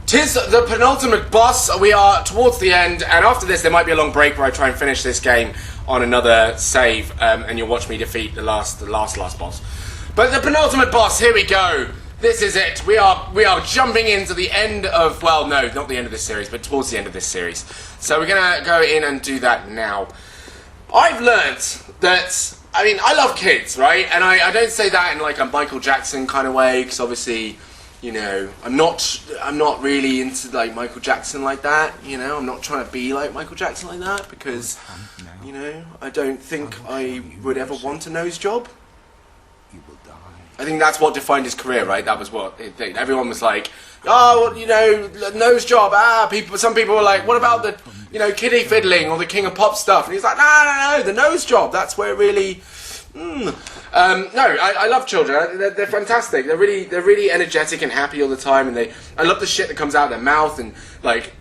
'Tis the penultimate boss. We are towards the end, and after this there might be a long break where I try and finish this game on another save, and you'll watch me defeat the last boss. But the penultimate boss, here we go. This is it. We are jumping into the end of, well, no, not the end of this series, but towards the end of this series. So we're gonna go in and do that now. I've learnt that, I mean, I love kids, right? And I don't say that in like a Michael Jackson kind of way, because obviously, you know, I'm not really into like Michael Jackson like that, you know. I'm not trying to be like Michael Jackson like that, because, you know, I don't think I would ever want a nose job. I think that's what defined his career, right? That was what everyone was like, oh, well, you know, nose job. Some people were like, what about the, you know, kiddie fiddling or the King of Pop stuff? And he's like, no, the nose job. That's where it really. No, I love children. They're fantastic. They're really energetic and happy all the time, and I love the shit that comes out of their mouth and like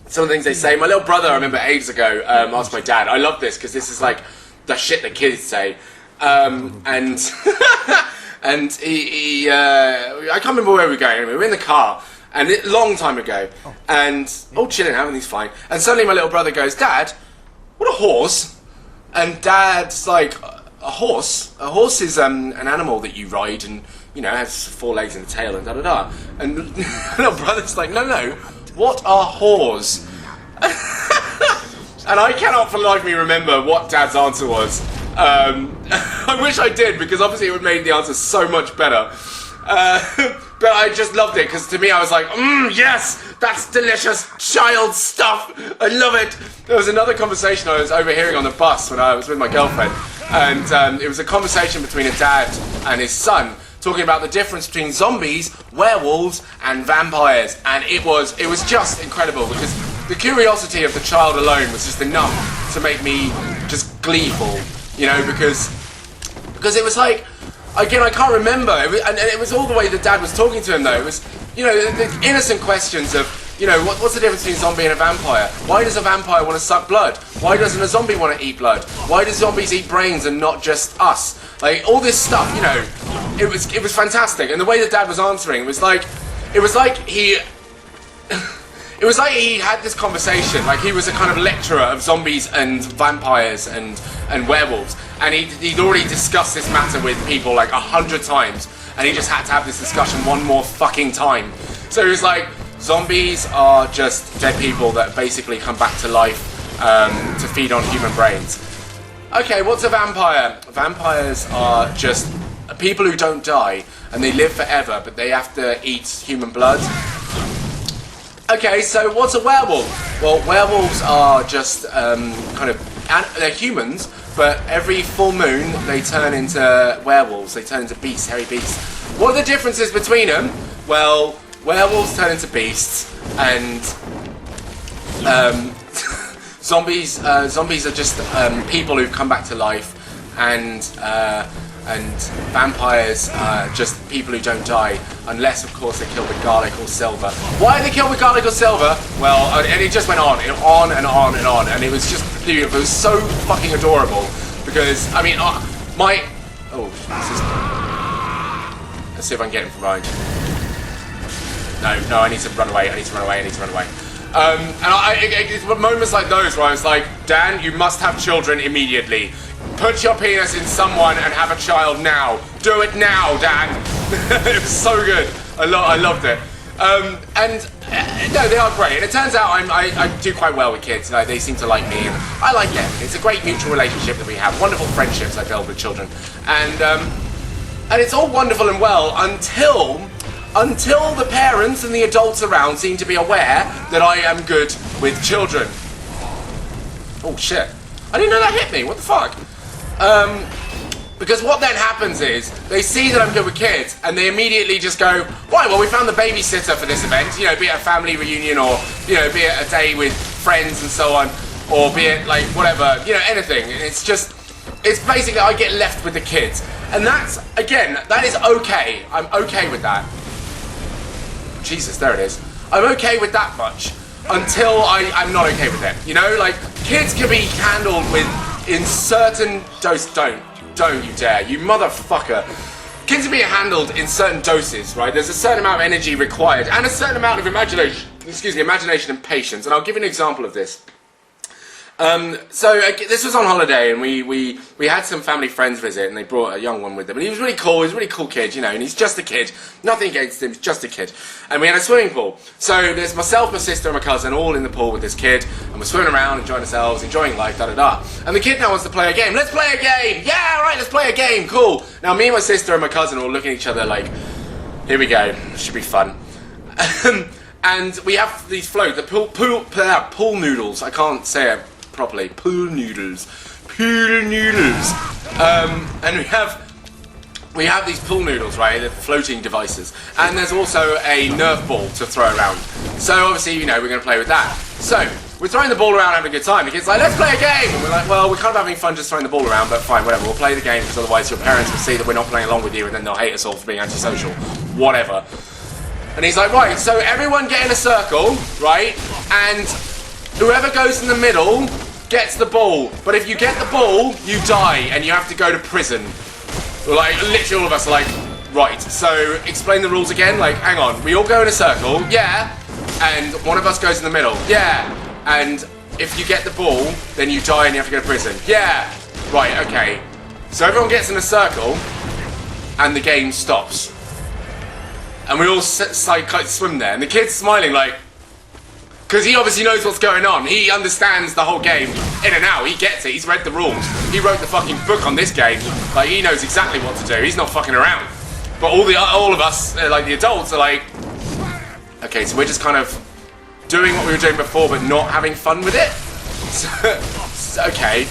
some of the things they say. My little brother, I remember ages ago, asked my dad. I love this because this is like the shit that kids say, and. And I can't remember where we were going. Anyway, we were in the car, and a long time ago, and chilling, everything's fine. And suddenly my little brother goes, "Dad, what a horse!" And Dad's like, "A horse? A horse is an animal that you ride, and you know has 4 legs and a tail, and da da da." And my little brother's like, "No, what are whores?" And I cannot for the life of me remember what Dad's answer was. I wish I did, because obviously it would have made the answer so much better. But I just loved it, because to me I was like, yes, that's delicious child stuff. I love it. There was another conversation I was overhearing on the bus when I was with my girlfriend, and it was a conversation between a dad and his son, talking about the difference between zombies, werewolves, and vampires, and it was just incredible, because the curiosity of the child alone was just enough to make me just gleeful. You know, because it was like, again, I can't remember, and it was all the way that Dad was talking to him though. It was, you know, the innocent questions of, you know, what's the difference between a zombie and a vampire? Why does a vampire want to suck blood? Why doesn't a zombie want to eat blood? Why do zombies eat brains and not just us? Like, all this stuff, you know, it was fantastic. And the way that Dad was answering was like he... It was like he had this conversation, like he was a kind of lecturer of zombies and vampires and werewolves, and he'd already discussed this matter with people like 100 times, and he just had to have this discussion one more fucking time. So he was like, zombies are just dead people that basically come back to life to feed on human brains. Okay, what's a vampire? Vampires are just people who don't die, and they live forever, but they have to eat human blood. Okay, so what's a werewolf? Well, werewolves are just they're humans, but every full moon they turn into werewolves. They turn into beasts, hairy beasts. What are the differences between them? Well, werewolves turn into beasts, and zombies are just people who've come back to life, and vampires are just people who don't die, unless of course they kill with garlic or silver. Why do they kill with garlic or silver? Well, and it just went on and on and on and on, and it was just beautiful. It was so fucking adorable, because I mean, let's see if I can get him from behind. No, I need to run away. And it's moments like those where I was like, Dan, you must have children immediately. Put your penis in someone and have a child now. Do it now, Dan. It was so good. I loved it. No, they are great. And it turns out I do quite well with kids. They seem to like me, and I like them. It's a great mutual relationship that we have. Wonderful friendships I build with children, and it's all wonderful and well until the parents and the adults around seem to be aware that I am good with children. Oh shit! I didn't know that hit me. What the fuck? Because what then happens is, they see that I'm good with kids, and they immediately just go, right, well, we found the babysitter for this event, you know, be it a family reunion, or, you know, be it a day with friends and so on, or be it, like, whatever, you know, anything. It's basically, I get left with the kids. And that's, again, that is okay. I'm okay with that. Jesus, there it is. I'm okay with that much, until I'm not okay with it, you know? Like, kids can be handled with, in certain... Don't you dare, you motherfucker. kids are being handled in certain doses, right? There's a certain amount of energy required and a certain amount of imagination and patience. And I'll give you an example of this. This was on holiday, and we had some family friends visit, and they brought a young one with them, and he was really cool. He was a really cool kid, you know, and he's just a kid. Nothing against him, he's just a kid. And we had a swimming pool. So there's myself, my sister, and my cousin all in the pool with this kid, and we're swimming around, enjoying ourselves, enjoying life, da-da-da. And the kid now wants to play a game. Let's play a game! Yeah, right, let's play a game, cool. Now me and my sister and my cousin are all looking at each other like, here we go, should be fun. And we have these floats, the pool noodles, I can't say it properly, pool noodles, and we have these pool noodles, right, they're floating devices, and there's also a Nerf ball to throw around, so obviously, you know, we're going to play with that. So we're throwing the ball around, having a good time. The kid's like, let's play a game, and we're like, well, we're kind of having fun just throwing the ball around, but fine, whatever, we'll play the game, because otherwise your parents will see that we're not playing along with you, and then they'll hate us all for being antisocial, whatever. And he's like, right, so everyone get in a circle, right, and whoever goes in the middle gets the ball. But if you get the ball, you die and you have to go to prison. Like, literally all of us are like, right, so explain the rules again. Like, hang on, we all go in a circle, yeah, and one of us goes in the middle, yeah, and if you get the ball, then you die and you have to go to prison, yeah, right, okay. So everyone gets in a circle and the game stops. And we all swim there, and the kid's smiling like, because he obviously knows what's going on. He understands the whole game in and out. He gets it. He's read the rules. He wrote the fucking book on this game. Like, he knows exactly what to do. He's not fucking around. But all of us, like the adults, are like, okay, so we're just kind of doing what we were doing before, but not having fun with it. So, okay,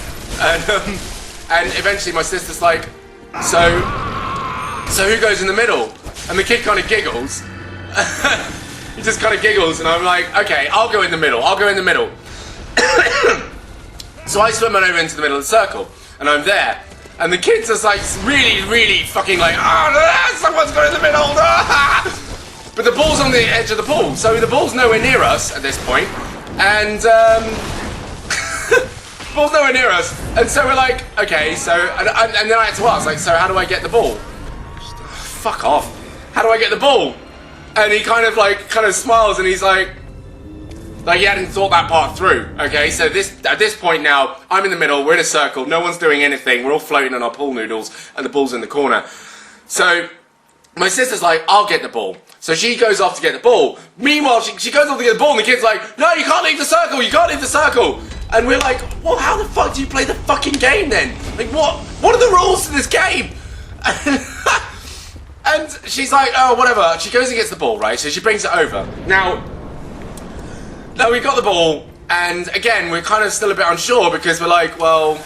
and eventually my sister's like, so who goes in the middle? And the kid kind of giggles. He just kind of giggles, and I'm like, okay, I'll go in the middle. I'll go in the middle. So I swim on over into the middle of the circle, and I'm there. And the kid's just like really, really fucking like, someone's going in the middle. But the ball's on the edge of the pool, so the ball's nowhere near us at this point. And the ball's nowhere near us. And so we're like, okay, so, and then I had to ask, like, so how do I get the ball? Fuck off. How do I get the ball? And he kind of smiles, and he's like he hadn't thought that part through. Okay, so at this point now, I'm in the middle, we're in a circle, no one's doing anything, we're all floating on our pool noodles, and the ball's in the corner. So my sister's like, I'll get the ball. So she goes off to get the ball. Meanwhile, she goes off to get the ball, and the kid's like, no, you can't leave the circle, you can't leave the circle. And we're like, well, how the fuck do you play the fucking game then? Like, what are the rules to this game? And she's like, oh, whatever. She goes and gets the ball, right? So she brings it over. Now we got the ball, and again, we're kind of still a bit unsure, because we're like, well,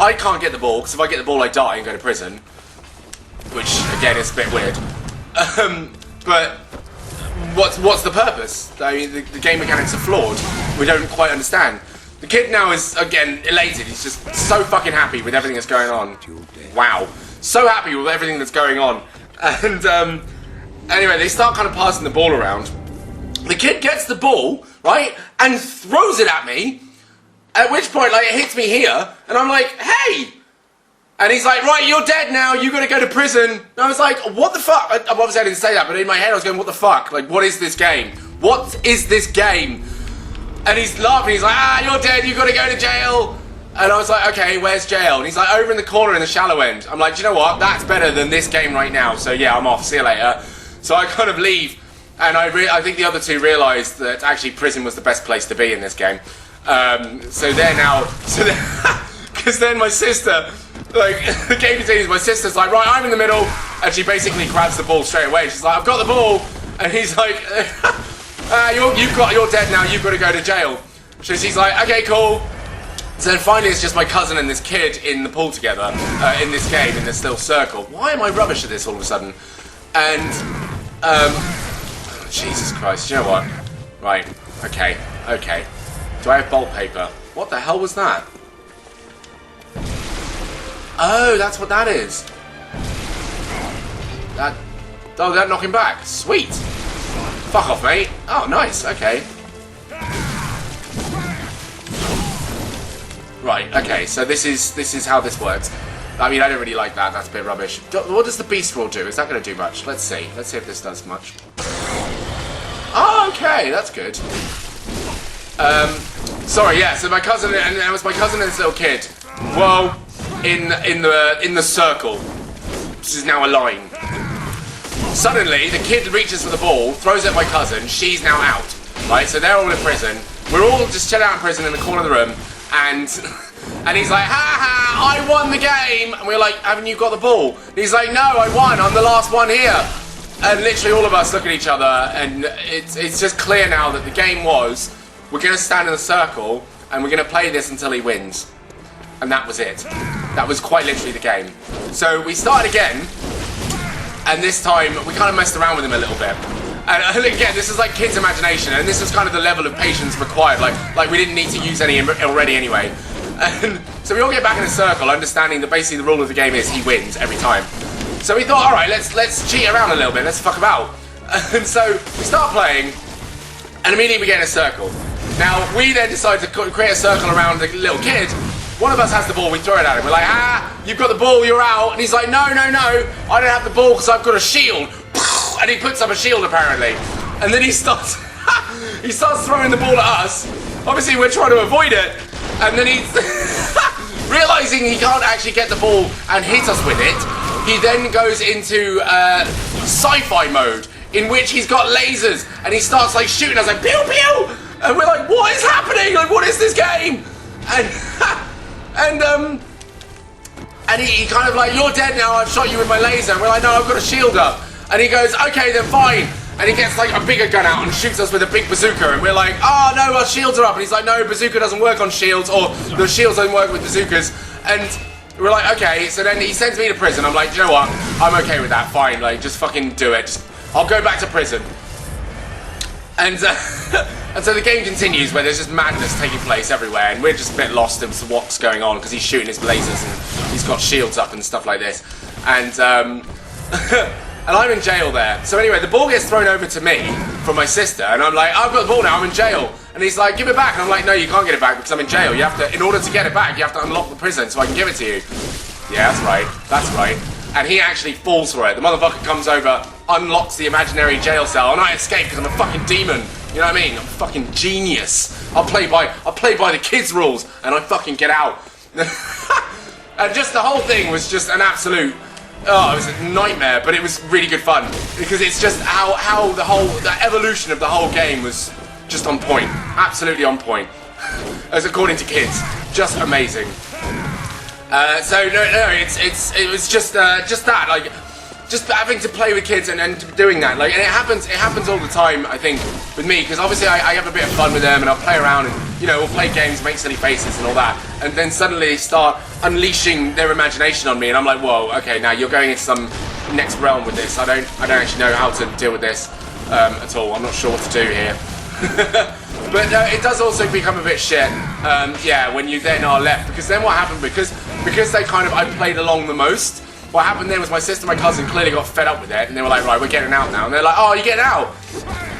I can't get the ball, because if I get the ball, I die and go to prison. Which, again, is a bit weird. But what's the purpose? I mean, the game mechanics are flawed. We don't quite understand. The kid now is, again, elated. He's just so fucking happy with everything that's going on. Wow. So happy with everything that's going on. And anyway, they start kind of passing the ball around. The kid gets the ball, right, and throws it at me, at which point, like, it hits me here, and I'm like, hey! And he's like, right, you're dead now, you gotta go to prison. And I was like, what the fuck? Obviously I didn't say that, but in my head I was going, what the fuck? Like, what is this game? What is this game? And he's laughing, he's like, you're dead, you gotta go to jail. And I was like, okay, where's jail? And he's like, over in the corner in the shallow end. I'm like, do you know what? That's better than this game right now. So yeah, I'm off. See you later. So I kind of leave, and I think the other two realised that actually prison was the best place to be in this game. So they're now, because then my sister, like, the game continues. My sister's like, right, I'm in the middle, and she basically grabs the ball straight away. She's like, I've got the ball, and he's like, you're dead now. You've got to go to jail. So she's like, okay, cool. So then finally it's just my cousin and this kid in the pool together, in this game, in this little circle. Why am I rubbish at this all of a sudden? And, Jesus Christ, you know what? Right, okay. Do I have bolt paper? What the hell was that? Oh, that's what that is. That knock him back. Sweet. Fuck off, mate. Oh, nice, okay. Right, okay, so this is how this works. I mean, I don't really like that. That's a bit rubbish. What does the beast roll do? Is that going to do much? Let's see. Let's see if this does much. Oh, okay. That's good. Sorry, yeah. So my cousin, and it was my cousin and this little kid. Whoa. In the circle. This is now a line. Suddenly, the kid reaches for the ball, throws it at my cousin. She's now out. Right? So they're all in prison. We're all just chilling out in prison in the corner of the room, and he's like, ha ha, I won the game. And we're like, haven't you got the ball? And he's like, no, I won. I'm the last one here. And literally all of us look at each other, and it's just clear now that the game was, we're going to stand in a circle, and we're going to play this until he wins. And that was it. That was quite literally the game. So we started again, and this time we kind of messed around with him a little bit. And again, this is like kids' imagination, and this is kind of the level of patience required. Like we didn't need to use any already anyway. And so we all get back in a circle, understanding that basically the rule of the game is he wins every time. So we thought, all right, let's cheat around a little bit, let's fuck about. And so we start playing, and immediately we get in a circle. Now we then decide to create a circle around the little kid. One of us has the ball, we throw it at him. We're like, you've got the ball, you're out. And he's like, no, I don't have the ball because I've got a shield. And he puts up a shield apparently. And then he starts throwing the ball at us. Obviously we're trying to avoid it. And then he's realizing he can't actually get the ball and hit us with it. He then goes into sci-fi mode, in which he's got lasers and he starts like shooting us like pew pew. And we're like, what is happening? Like, what is this game? And he kind of like, you're dead now, I've shot you with my laser. And we're like, no, I've got a shield up. And he goes, okay, then fine. And he gets like a bigger gun out and shoots us with a big bazooka. And we're like, oh no, our shields are up. And he's like, no, bazooka doesn't work on shields, or the shields don't work with bazookas. And we're like, okay. So then he sends me to prison. I'm like, you know what? I'm okay with that, fine. Like, just fucking do it. I'll go back to prison. And so the game continues where there's just madness taking place everywhere, and we're just a bit lost as to what's going on because he's shooting his lasers and he's got shields up and stuff like this. And and I'm in jail there. So anyway, the ball gets thrown over to me from my sister, and I'm like, I've got the ball now, I'm in jail. And he's like, give it back. And I'm like, no, you can't get it back because I'm in jail. You have to, in order to get it back, you have to unlock the prison so I can give it to you. Yeah, that's right. And he actually falls for it. The motherfucker comes over, unlocks the imaginary jail cell, and I escape because I'm a fucking demon. You know what I mean? I'm a fucking genius. I'll play by the kids' rules, and I fucking get out. And just the whole thing was just an absolute, it was a nightmare, but it was really good fun because it's just how the evolution of the whole game was just on point, absolutely on point, as according to kids, just amazing. So no, it was just that, like, just having to play with kids and doing that, like, and it happens all the time, I think, with me, because obviously I have a bit of fun with them, and I'll play around, and, you know, we'll play games, make silly faces and all that, and then suddenly they start unleashing their imagination on me, and I'm like, whoa, okay, now you're going into some next realm with this. I don't actually know how to deal with this at all. I'm not sure what to do here. But it does also become a bit shit, yeah, when you then are left, because then what happened, because they kind of, I played along the most, what happened then was my sister and my cousin clearly got fed up with it, and they were like, right, we're getting out now, and they're like, oh, you're getting out?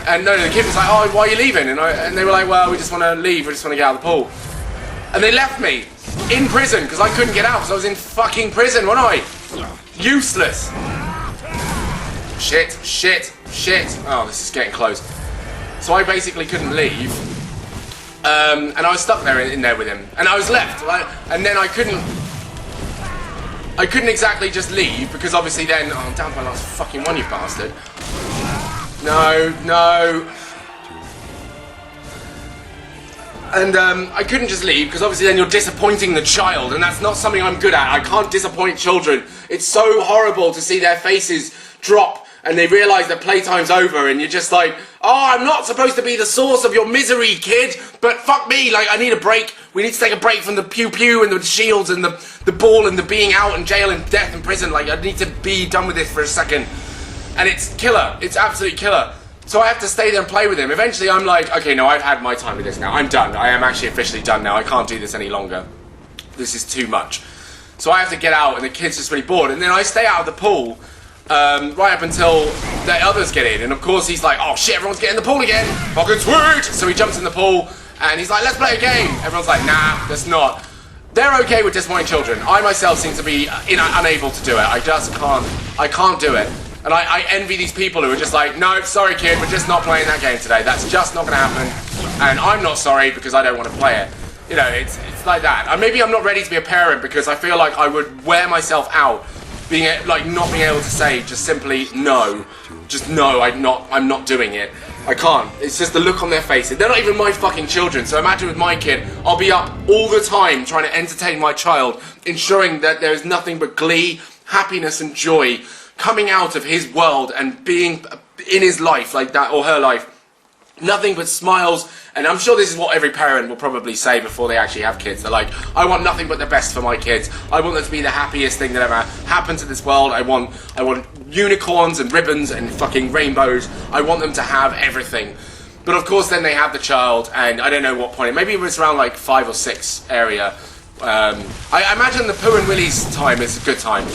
And no, the kid was like, oh, why are you leaving? And they were like, well, we just want to leave, we just want to get out of the pool. And they left me in prison, because I couldn't get out, because I was in fucking prison, wasn't I? Useless. Shit. Oh, this is getting close. So I basically couldn't leave, and I was stuck there in there with him, and I was left, right? And then I couldn't exactly just leave, because obviously then, I'm down to my last fucking one, you bastard. No. And I couldn't just leave, because obviously then you're disappointing the child, and that's not something I'm good at. I can't disappoint children. It's so horrible to see their faces drop, and they realise that playtime's over, and you're just like, oh, I'm not supposed to be the source of your misery, kid, but fuck me, like, I need a break. We need to take a break from the pew-pew and the shields and the ball and the being out in jail and death and prison. Like, I need to be done with this for a second. And it's killer. It's absolute killer. So I have to stay there and play with him. Eventually, I'm like, okay, no, I've had my time with this now. I'm done. I am actually officially done now. I can't do this any longer. This is too much. So I have to get out, and the kid's just really bored. And then I stay out of the pool, right up until the others get in, and of course he's like, oh shit, everyone's getting in the pool again, fucking sweet! So he jumps in the pool, and he's like, let's play a game. Everyone's like, nah, let's not. They're okay with disappointing children. I myself seem to be unable to do it. I just can't. I can't do it. And I envy these people who are just like, no, sorry kid, we're just not playing that game today. That's just not going to happen. And I'm not sorry because I don't want to play it. You know, it's like that. And maybe I'm not ready to be a parent because I feel like I would wear myself out, not being able to say just simply no. Just no, I'm not doing it. I can't. It's just the look on their faces. They're not even my fucking children. So imagine with my kid, I'll be up all the time trying to entertain my child, ensuring that there is nothing but glee, happiness and joy coming out of his world and being in his life like that, or her life. Nothing but smiles, and I'm sure this is what every parent will probably say before they actually have kids. They're like, I want nothing but the best for my kids. I want them to be the happiest thing that ever happened to this world. I want unicorns and ribbons and fucking rainbows. I want them to have everything. But of course then they have the child, and I don't know what point, maybe it was around like 5 or 6 area. I imagine the Pooh and Willie's time is a good time,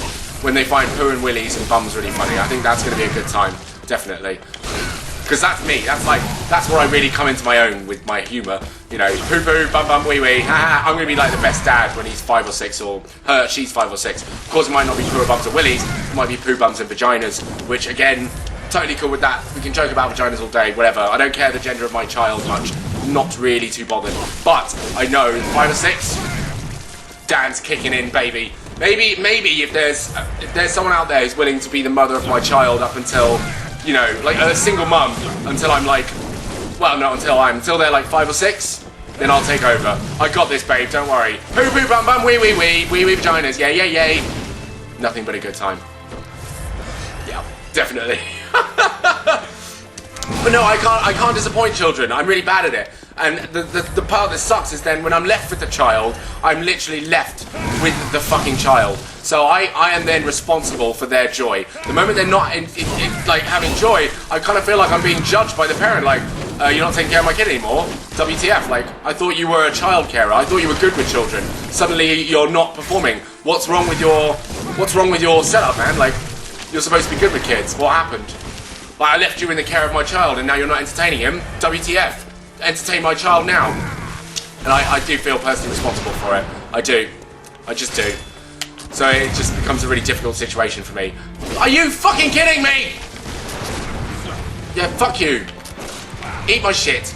when they find Pooh and Willie's and Bum's really funny. I think that's going to be a good time, definitely. Because that's me, that's where I really come into my own with my humour. You know, Pooh Pooh, Bum Bum, Wee Wee, I'm going to be like the best dad when he's 5 or 6, or her, she's 5 or 6. Of course it might not be Pooh Bums or Willies, it might be Pooh Bums and Vaginas, which again, totally cool with that. We can joke about vaginas all day, whatever. I don't care the gender of my child much, not really too bothered. But I know 5 or 6, Dan's kicking in, baby. Maybe if there's someone out there who's willing to be the mother of my child up until, you know, like a single mum, until I'm like, well, not until they're like 5 or 6, then I'll take over. I got this, babe, don't worry. Pooh Pooh Bum Bum, Wee Wee Wee, Wee Wee Vaginas, yay yay yay. Nothing but a good time. Yeah, definitely. But no, I can't disappoint children. I'm really bad at it. And the part that sucks is then when I'm left with the child, I'm literally left with the fucking child. So I am then responsible for their joy. The moment they're not like having joy, I kind of feel like I'm being judged by the parent. Like, you're not taking care of my kid anymore. WTF? Like, I thought you were a child carer. I thought you were good with children. Suddenly you're not performing. What's wrong with your setup, man? Like, you're supposed to be good with kids. What happened? Like, I left you in the care of my child and now you're not entertaining him. WTF? Entertain my child now. And I do feel personally responsible for it. I do. I just do. So it just becomes a really difficult situation for me. Are you fucking kidding me? Yeah, fuck you. Eat my shit.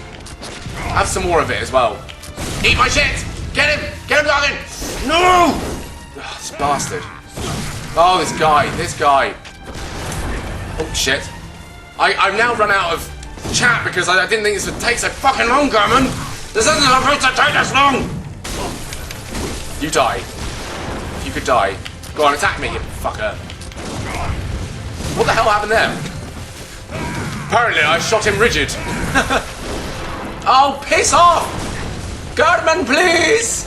Have some more of it as well. Eat my shit! Get him! Get him, darling! No! Oh, this bastard. Oh, this guy. Oh, shit. I've now run out of chat because I didn't think this would take so fucking long, Garmin. This isn't supposed to take this long. You die. If you could die. Go on, attack me, you fucker. What the hell happened there? Apparently I shot him rigid. Oh, piss off! Garmin, please!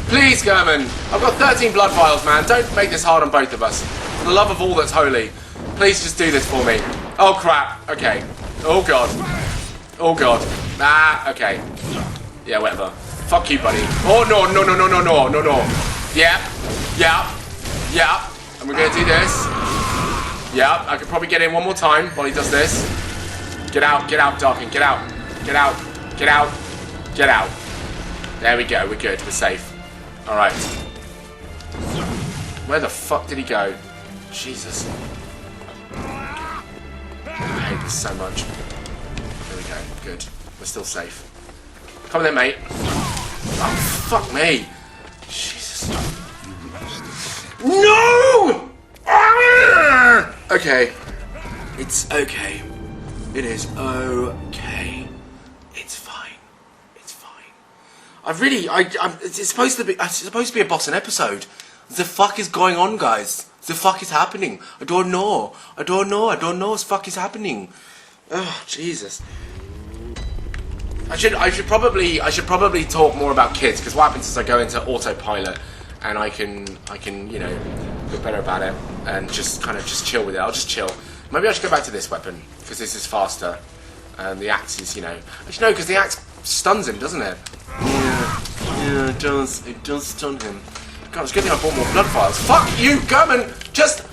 Please, Garmin. I've got 13 blood vials, man. Don't make this hard on both of us. For the love of all that's holy. Please just do this for me. Oh crap, okay. Oh god. Oh god. Ah, okay. Yeah, whatever. Fuck you, buddy. Oh no. Yeah. And we're gonna do this. Yeah, I could probably get in one more time while he does this. Get out, Darkin, get out. There we go, we're good, we're safe. Alright. Where the fuck did he go? Jesus. I hate this so much. There we go. Good. We're still safe. Come on then, mate. Oh, fuck me. Jesus. No! Okay. It's okay. It is okay. It's fine. It's fine. It's supposed to be a Boston episode. The fuck is going on, guys? The fuck is happening? I don't know what the fuck is happening. Oh, Jesus. I should probably talk more about kids, because what happens is I go into autopilot and I can, you know, feel better about it and just kind of chill with it. I'll just chill. Maybe I should go back to this weapon, because this is faster. And the axe is, you know, actually no, because the axe stuns him, doesn't it? Yeah, it does. It does stun him. God, it's a good thing I bought more blood files. Fuck you, Gurman! Just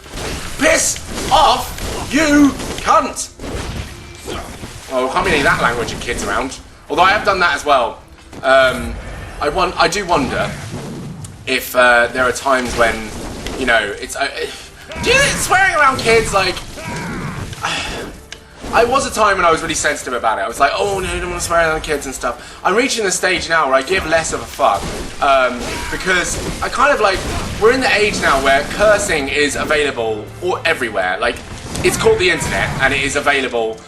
piss off, you cunt! Well, we can't be any that language of kids around. Although I have done that as well. I do wonder if there are times when, you know, it's swearing around kids, like, I was a time when I was really sensitive about it. I was like, oh no, I don't want to swear around kids and stuff. I'm reaching the stage now where I give less of a fuck, because I kind of like, we're in the age now where cursing is available everywhere. Like, it's called the internet and it is available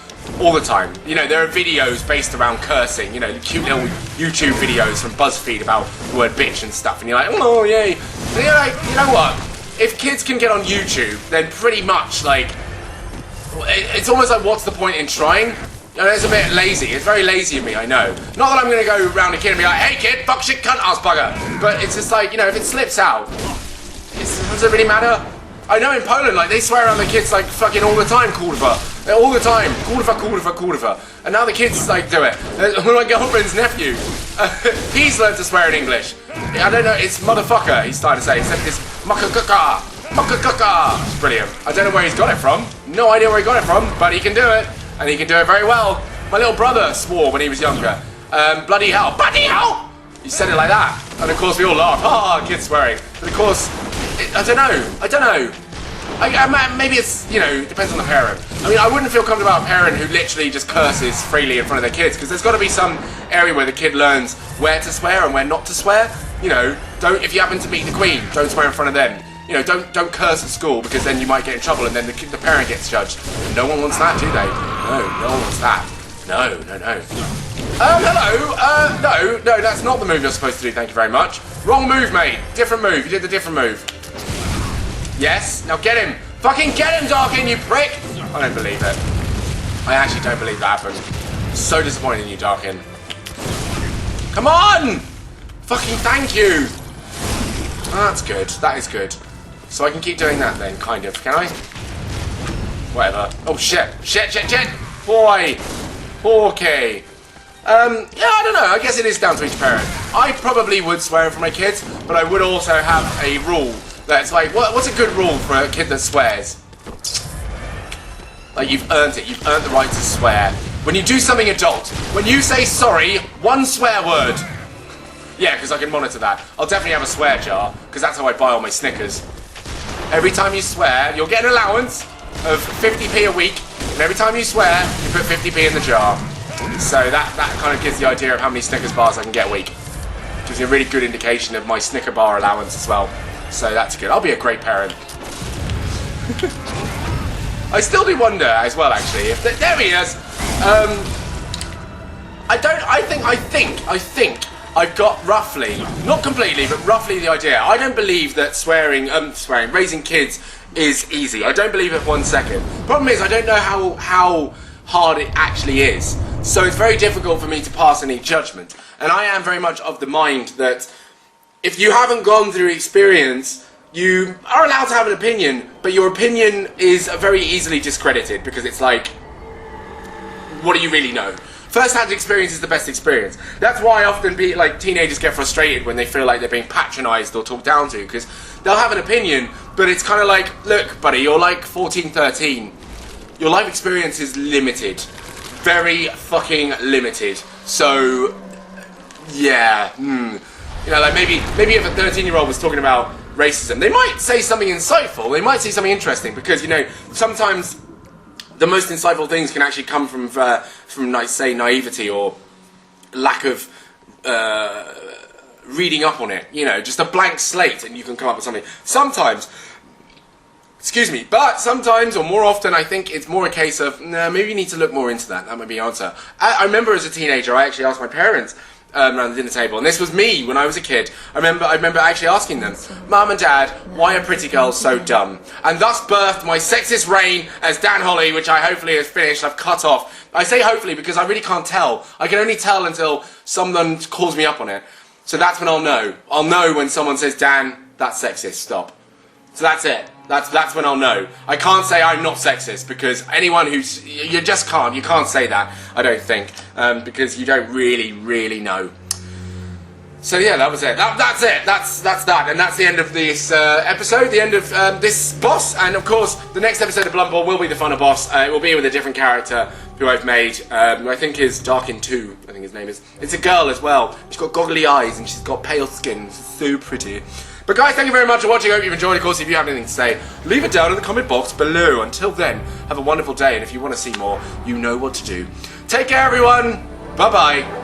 all the time. You know, there are videos based around cursing, you know, cute little YouTube videos from BuzzFeed about the word bitch and stuff, and you're like, oh yay. And you're like, you know what? If kids can get on YouTube, then pretty much, like, it's almost like, what's the point in trying? You know, it's a bit lazy. It's very lazy of me, I know. Not that I'm going to go around a kid and be like, hey kid, fuck shit, cunt, ass bugger. But it's just like, you know, if it slips out, does it really matter? I know in Poland, like, they swear around the kids, like, fucking all the time, kurwa. All the time, kurwa, kurwa, kurwa. And now the kids, like, do it. My girlfriend's nephew, he's learned to swear in English. I don't know, it's motherfucker, he's starting to say, except it's makakaka. Makakaka! It's brilliant. I don't know where he's got it from. No idea where he got it from, but he can do it. And he can do it very well. My little brother swore when he was younger. Bloody hell. Bloody hell! He said it like that. And of course we all laughed. Ah, kids swearing. But of course, I don't know. Maybe it's, you know, depends on the parent. I mean, I wouldn't feel comfortable about a parent who literally just curses freely in front of their kids, because there's got to be some area where the kid learns where to swear and where not to swear. You know, if you happen to meet the Queen, don't swear in front of them. You know, don't curse at school, because then you might get in trouble and then the parent gets judged. No one wants that, do they? No one wants that. No. Hello? No, that's not the move you're supposed to do, thank you very much. Wrong move, mate. Different move. You did the different move. Yes, now get him. Fucking get him, Darkin, you prick! I don't believe it. I actually don't believe that happened. I'm so disappointed in you, Darkin. Come on! Fucking thank you! Oh, that's good. That is good. So I can keep doing that then, kind of. Can I? Whatever. Oh, shit. Shit. Boy. Okay. Yeah, I don't know. I guess it is down to each parent. I probably would swear in front of my kids, but I would also have a rule that's like, what's a good rule for a kid that swears? Like, you've earned it. You've earned the right to swear. When you do something adult, when you say sorry, one swear word. Yeah, because I can monitor that. I'll definitely have a swear jar, because that's how I buy all my Snickers. Every time you swear, you'll get an allowance of 50p a week, and every time you swear, you put 50p in the jar. So that kind of gives the idea of how many Snickers bars I can get a week. Gives you a really good indication of my Snicker bar allowance as well. So that's good. I'll be a great parent. I still do wonder as well, actually, if there he is. I think I've got roughly, not completely, but roughly the idea. I don't believe that raising kids is easy. I don't believe it for 1 second. Problem is, I don't know how hard it actually is. So it's very difficult for me to pass any judgment. And I am very much of the mind that if you haven't gone through experience, you are allowed to have an opinion, but your opinion is very easily discredited, because it's like, what do you really know? First-hand experience is the best experience. That's why often teenagers get frustrated when they feel like they're being patronised or talked down to, because they'll have an opinion, but it's kind of like, look, buddy, you're like 14, 13. Your life experience is limited. Very fucking limited. So, yeah, You know, like maybe if a 13-year-old was talking about racism, they might say something insightful, they might say something interesting, because, you know, sometimes the most insightful things can actually come from like, say, naivety or lack of reading up on it. You know, just a blank slate and you can come up with something. Sometimes, but sometimes, or more often, I think it's more a case of, no, maybe you need to look more into that. That might be the answer. I remember as a teenager, I actually asked my parents around the dinner table, and this was me when I was a kid. I remember actually asking them, Mum and Dad, why are pretty girls so dumb? And thus birthed my sexist reign as Dan Holly, which I hopefully has finished. I've cut off. I say hopefully because I really can't tell. I can only tell until someone calls me up on it. So that's when I'll know. I'll know when someone says, Dan, that's sexist, stop. So that's it. That's when I'll know. I can't say I'm not sexist, because anyone who's... You just can't. You can't say that, I don't think, because you don't really know. So yeah, that was it. That's it. That's that. And that's the end of this episode, the end of this boss. And of course, the next episode of Blunt Ball will be the final boss. It will be with a different character, who I've made, who I think is Darkin 2, I think his name is. It's a girl as well. She's got goggly eyes and she's got pale skin. She's so pretty. But guys, thank you very much for watching. I hope you've enjoyed. Of course, if you have anything to say, leave it down in the comment box below. Until then, have a wonderful day. And if you want to see more, you know what to do. Take care, everyone. Bye-bye.